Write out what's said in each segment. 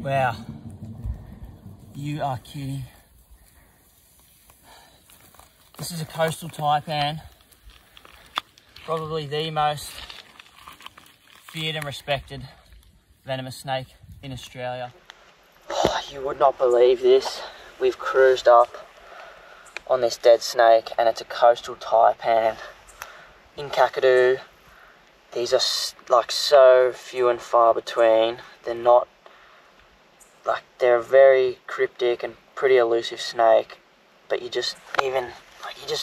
Wow. You are kidding. This is a coastal taipan. Probably the most feared and respected venomous snake in Australia. Oh, you would not believe this. We've cruised up on this dead snake and it's a coastal taipan in Kakadu. These are like so few and far between. They're not, like, they're a very cryptic and pretty elusive snake, but you just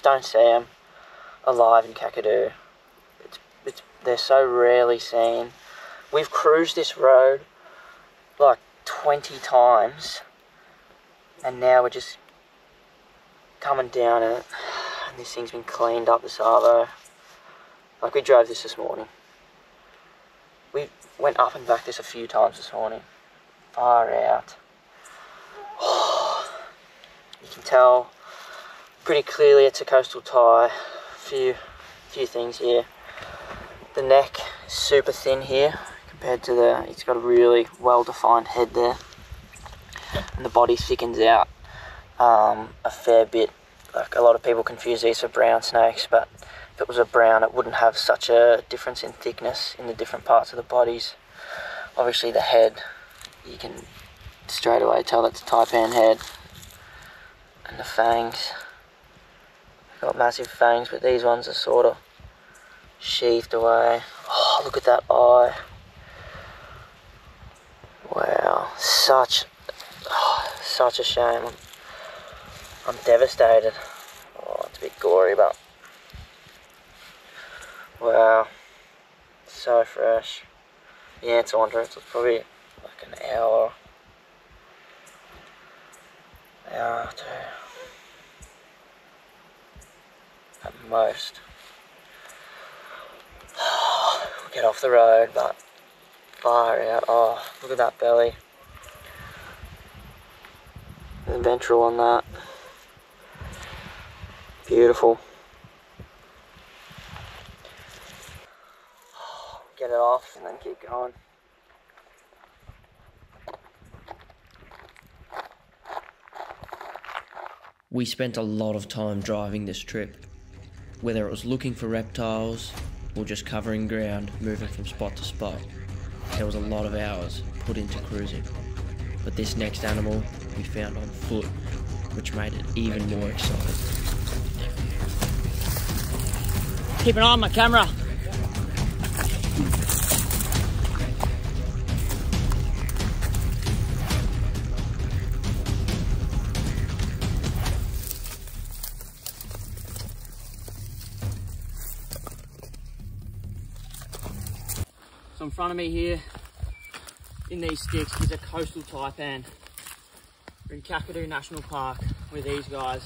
don't see them alive in Kakadu. They're so rarely seen. We've cruised this road like 20 times and now we're just coming down it and this thing's been cleaned up, this arvo. Like, we drove this morning. We went up and back this a few times this morning. Far out. You can tell pretty clearly it's a coastal tai. Few things here. The neck is super thin here compared to it's got a really well-defined head there. And the body thickens out a fair bit. Like, a lot of people confuse these for brown snakes, but if it was a brown, it wouldn't have such a difference in thickness in the different parts of the bodies. Obviously the head, you can straight away tell that's a taipan head. And the fangs, got massive fangs, but these ones are sort of sheathed away. Oh, look at that eye. Wow, such a shame. I'm devastated. Oh, it's a bit gory, but wow, so fresh. Yeah, it's on. It's probably like an hour or two at most. We'll get off the road, but far out. Oh, look at that belly. The ventral on that. Beautiful. Get it off and then keep going. We spent a lot of time driving this trip, whether it was looking for reptiles or just covering ground, moving from spot to spot. There was a lot of hours put into cruising, but this next animal we found on foot, which made it even more exciting. Keep an eye on my camera. So in front of me here, in these sticks, is a coastal taipan. We're in Kakadu National Park, where these guys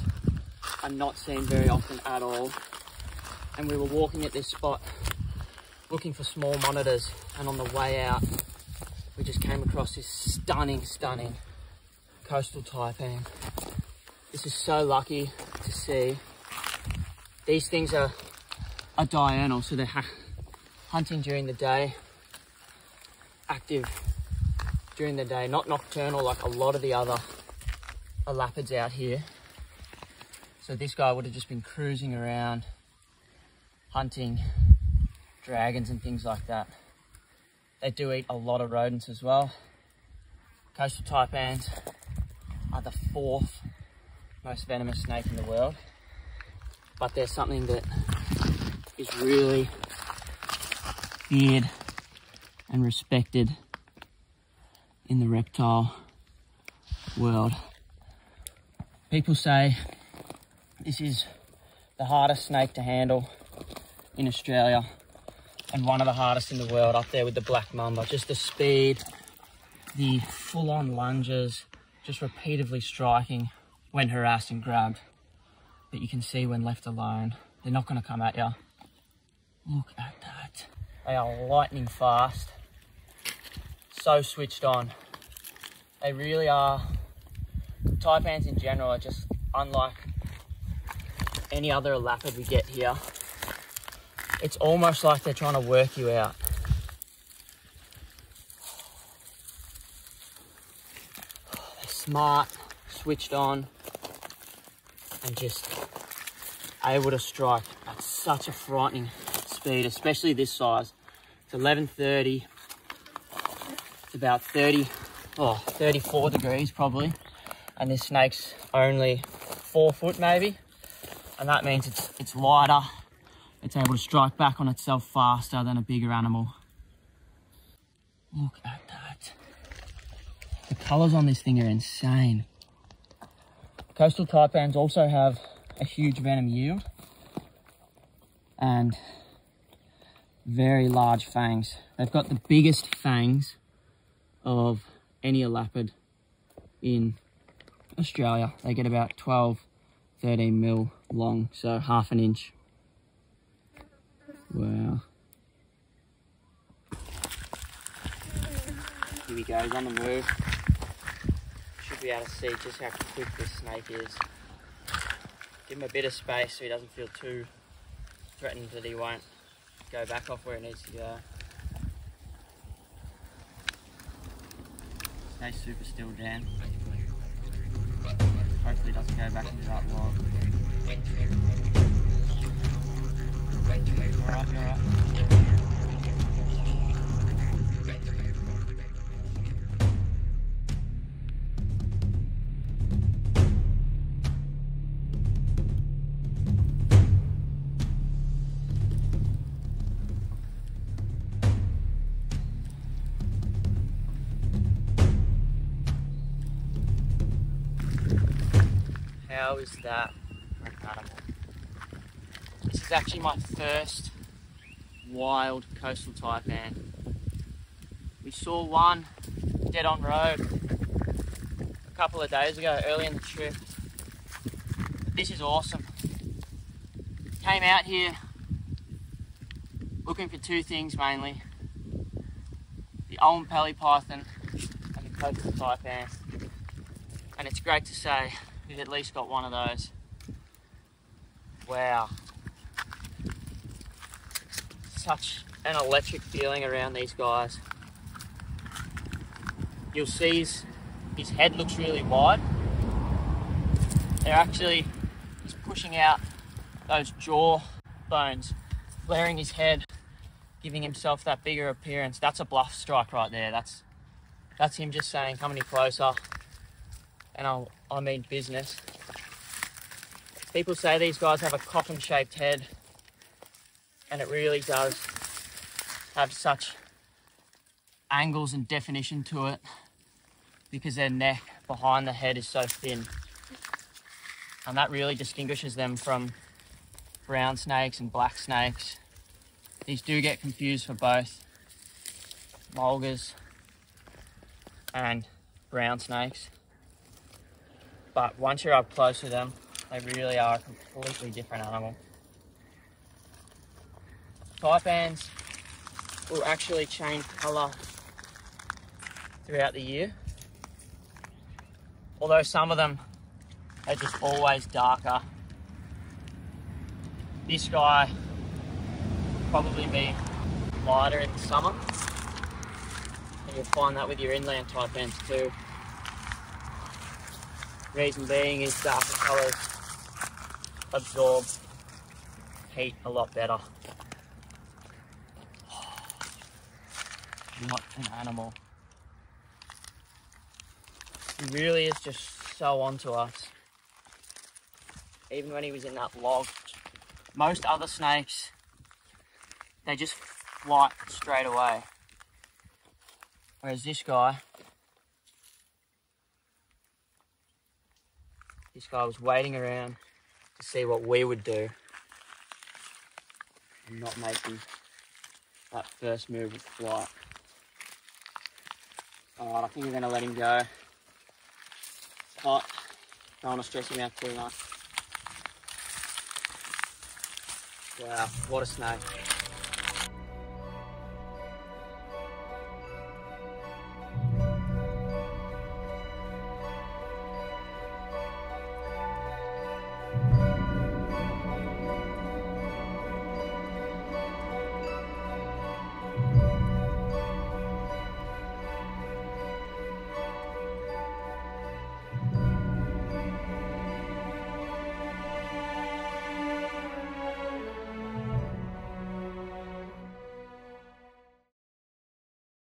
are not seen very often at all. And we were walking at this spot, looking for small monitors, and on the way out, we just came across this stunning coastal taipan. This is so lucky to see. These things are diurnal, so they're hunting during the day, active during the day, not nocturnal like a lot of the other elapids out here. So this guy would have just been cruising around, hunting dragons and things like that. They do eat a lot of rodents as well. Coastal taipans are the 4th most venomous snake in the world, but they're something that is really feared and respected in the reptile world. People say this is the hardest snake to handle in Australia and one of the hardest in the world, up there with the black mamba. Just the speed, the full-on lunges, just repeatedly striking when harassed and grabbed. But you can see when left alone, they're not going to come at you. Look at that. They are lightning fast, so switched on. They really are. Taipans in general are just unlike any other elapid we get here. It's almost like they're trying to work you out. smart, switched on, and just able to strike at such a frightening speed, especially this size. It's 11:30. It's about 34 degrees probably, and this snake's only 4 foot maybe, and that means it's lighter. It's able to strike back on itself faster than a bigger animal. Look at that. The colours on this thing are insane. Coastal taipans also have a huge venom yield and very large fangs. They've got the biggest fangs of any elapid in Australia. They get about 12, 13 mil long, so half an inch. Wow. Here we go, he's on the move. Should be able to see just how quick this snake is. Give him a bit of space so he doesn't feel too threatened that he won't go back off where it needs to go. Stay super still, Dan. Hopefully it doesn't go back into that log. Alright, you're alright. How is that for an animal? This is actually my first wild coastal taipan. We saw one dead on road a couple of days ago, early in the trip. This is awesome. Came out here looking for two things mainly: the Olympelli python and the coastal taipan. And it's great to say we've at least got one of those. Wow. Such an electric feeling around these guys. You'll see his head looks really wide. He's pushing out those jaw bones, flaring his head, giving himself that bigger appearance. That's a bluff strike right there. That's him just saying, come any closer, and I mean business. People say these guys have a coffin-shaped head, and it really does have such angles and definition to it because their neck behind the head is so thin. And that really distinguishes them from brown snakes and black snakes. These do get confused for both mulgars and brown snakes. But once you're up close to them, they really are a completely different animal. Taipans will actually change colour throughout the year. Although some of them are just always darker. This guy will probably be lighter in the summer. And you'll find that with your inland taipans too. Reason being is darker colours absorb heat a lot better. What an animal. He really is just so onto us. Even when he was in that log, most other snakes, they just flight straight away. Whereas this guy was waiting around to see what we would do and not making that first move with flight. Alright, I think we're going to let him go. It's hot. Don't want to stress him out too much. Wow, what a snake.